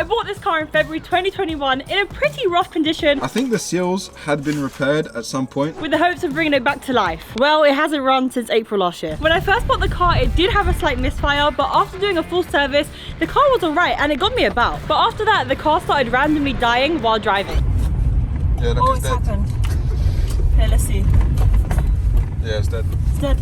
I bought this car in February 2021 in a pretty rough condition. I think the seals had been repaired at some point, with the hopes of bringing it back to life. Well, it hasn't run since April last year. When I first bought the car, it did have a slight misfire, but after doing a full service, the car was alright and it got me about. But after that, the car started randomly dying while driving. Yeah, look, it's dead. Happened. Okay, let's see. Yeah, it's dead. It's dead.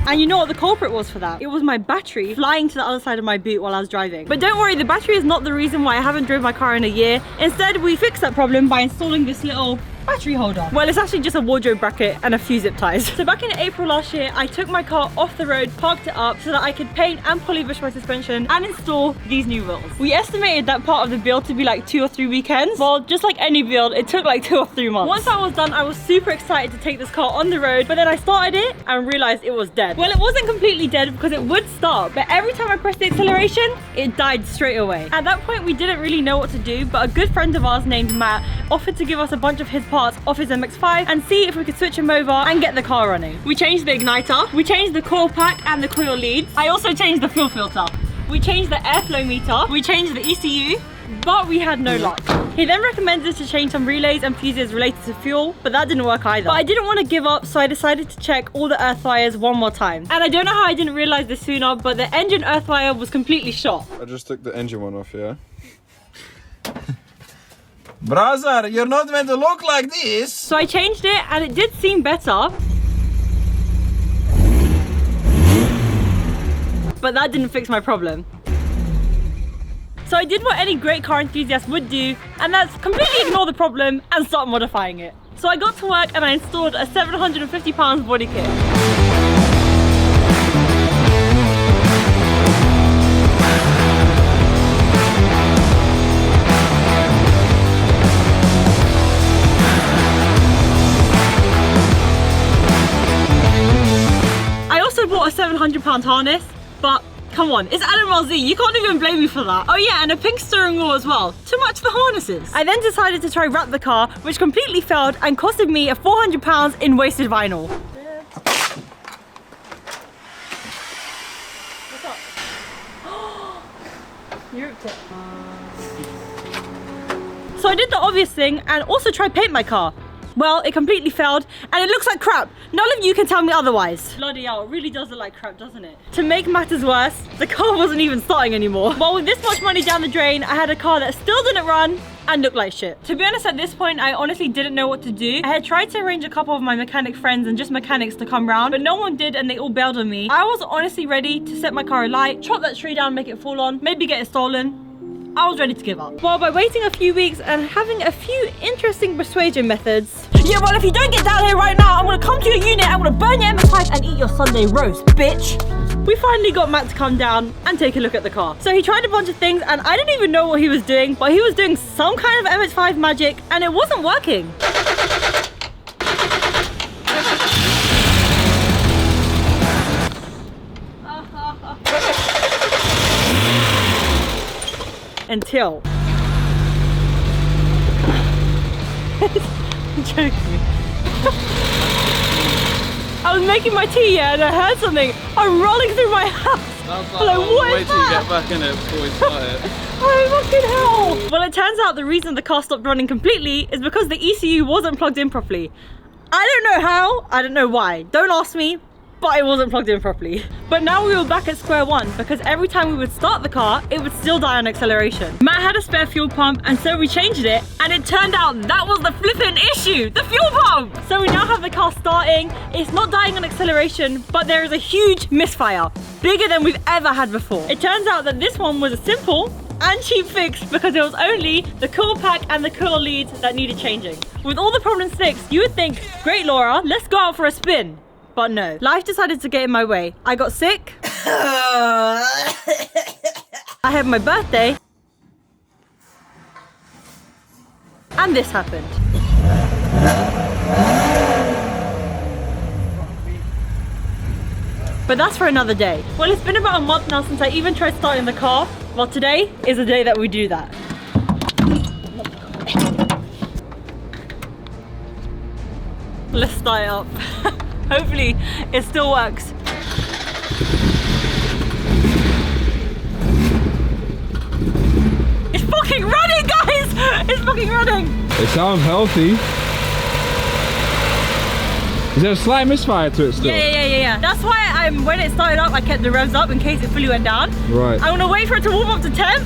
And you know what the culprit was for that? It was my battery flying to the other side of my boot while I was driving. But don't worry, the battery is not the reason why I haven't driven my car in a year. Instead, we fixed that problem by installing this little battery holder. Well, it's actually just a wardrobe bracket and a few zip ties. So back in April last year, I took my car off the road, parked it up so that I could paint and polish my suspension and install these new wheels. We estimated that part of the build to be like 2 or 3 weekends. Well, just like any build, it took like 2 or 3 months. Once that was done, I was super excited to take this car on the road, but then I started it and realized it was dead. Well, it wasn't completely dead because it would start, but every time I pressed the acceleration, it died straight away. At that point, we didn't really know what to do, but a good friend of ours named Matt offered to give us a bunch of his parts off his MX-5 and see if we could switch him over and get the car running. We changed the igniter, we changed the coil pack and the coil leads. I also changed the fuel filter. We changed the airflow meter, we changed the ECU, but we had no luck. He then recommended us to change some relays and fuses related to fuel, but that didn't work either. But I didn't want to give up, so I decided to check all the earth wires one more time. And I don't know how I didn't realize this sooner, but the engine earth wire was completely shot. I just took the engine one off, yeah? Brother, you're not meant to look like this. So I changed it and it did seem better. But that didn't fix my problem. So I did what any great car enthusiast would do, and that's completely ignore the problem and start modifying it. So I got to work and I installed a £750 body kit. Bought a £700 harness, but come on, it's Animal Z, you can't even blame me for that. Oh yeah, and a pink steering wheel as well. Too much for harnesses. I then decided to try wrap the car, which completely failed and costed me a £400 in wasted vinyl. What's up? You ripped it. So I did the obvious thing and also tried paint my car. Well, it completely failed and it looks like crap. None of you can tell me otherwise. Bloody hell, it really does look like crap, doesn't it? To make matters worse, the car wasn't even starting anymore. Well, with this much money down the drain, I had a car that still didn't run and looked like shit. To be honest, at this point, I honestly didn't know what to do. I had tried to arrange a couple of my mechanic friends and just mechanics to come round, but no one did and they all bailed on me. I was honestly ready to set my car alight, chop that tree down, make it fall on, maybe get it stolen. I was ready to give up. Well, by waiting a few weeks and having a few interesting persuasion methods. Yeah, well, if you don't get down here right now, I'm gonna come to your unit, I'm gonna burn your MX-5 and eat your Sunday roast, bitch. We finally got Matt to come down and take a look at the car. So he tried a bunch of things and I didn't even know what he was doing, but he was doing some kind of MX-5 magic and it wasn't working. Until I'm joking. I was making my tea, yeah, and I heard something. I'm rolling through my house. I was like, what wait is till you that? get back in it before we start it. Oh fucking hell! Well, it turns out the reason the car stopped running completely is because the ECU wasn't plugged in properly. I don't know how, I don't know why. Don't ask me. But it wasn't plugged in properly. But now we were back at square one because every time we would start the car, it would still die on acceleration. Matt had a spare fuel pump and so we changed it and it turned out that was the flipping issue, the fuel pump! So we now have the car starting, it's not dying on acceleration, but there is a huge misfire, bigger than we've ever had before. It turns out that this one was a simple and cheap fix because it was only the coil pack and the coil leads that needed changing. With all the problems fixed, you would think, great Laura, let's go out for a spin. But no, life decided to get in my way. I got sick. I had my birthday. And this happened. But that's for another day. Well, it's been about a month now since I even tried starting the car. Well, today is the day that we do that. Let's start it up. Hopefully it still works. It's fucking It sounds healthy. Is there a slight misfire to it still? Yeah. That's why when it started up, I kept the revs up in case it fully went down. Right. I'm gonna wait for it to warm up to temp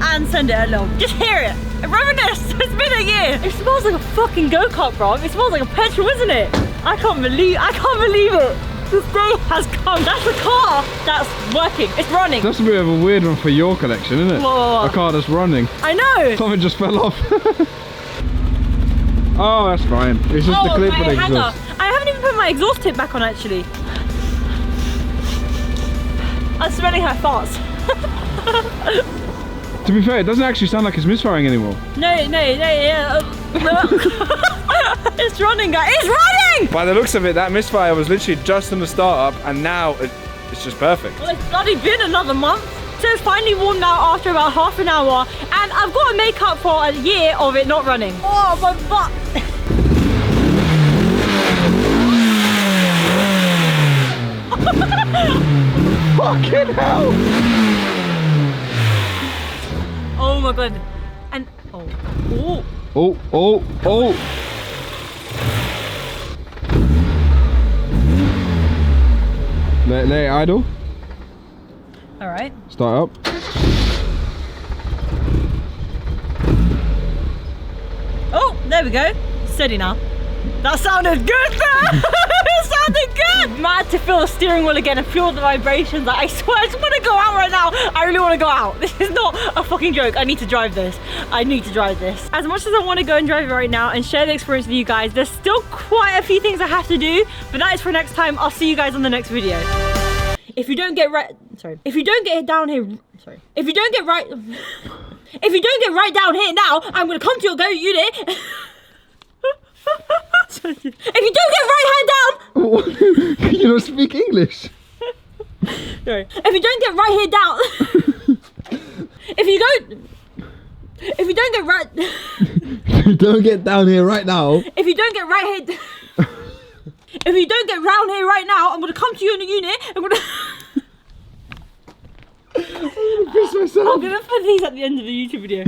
and send it along. Just hear it. Reminisce. It's been a year. It smells like a fucking go-kart, bro. It smells like a petrol, isn't it? I can't believe it. This day has come. That's the car that's working. It's running. That's a bit of a weird one for your collection, isn't it? What? A car that's running. I know. Something just fell off. Oh, that's fine. It's just the clip for the exhaust. I haven't even put my exhaust tip back on actually. I'm smelling her farts. To be fair, it doesn't actually sound like it's misfiring anymore. No, yeah. It's running, guys. It's running! By the looks of it, that misfire was literally just in the startup, and now it's just perfect. Well, it's bloody been another month. So it's finally warmed out after about half an hour, and I've got to make up for a year of it not running. Oh, my butt. Fucking hell! Oh my god. And oh. Let it idle. Alright. Start up. Oh, there we go. Steady now. That sounded good, man! It sounded good! Mad to feel the steering wheel again and feel the vibrations. Like, I swear, I just want to go out right now. I really want to go out. This is not a fucking joke. I need to drive this. As much as I want to go and drive it right now and share the experience with you guys, there's still quite a few things I have to do, but that is for next time. I'll see you guys on the next video. If you don't get if you don't get down right down here now, I'm gonna come to your go unit. If you don't get right hand down. Can you not speak English? Sorry. If you don't get right here down. If you don't get right. Don't get down here right now. If you don't get right here. If you don't get round here right now, I'm gonna come to you in the unit. I'm gonna piss myself. I'm gonna put these at the end of the YouTube video.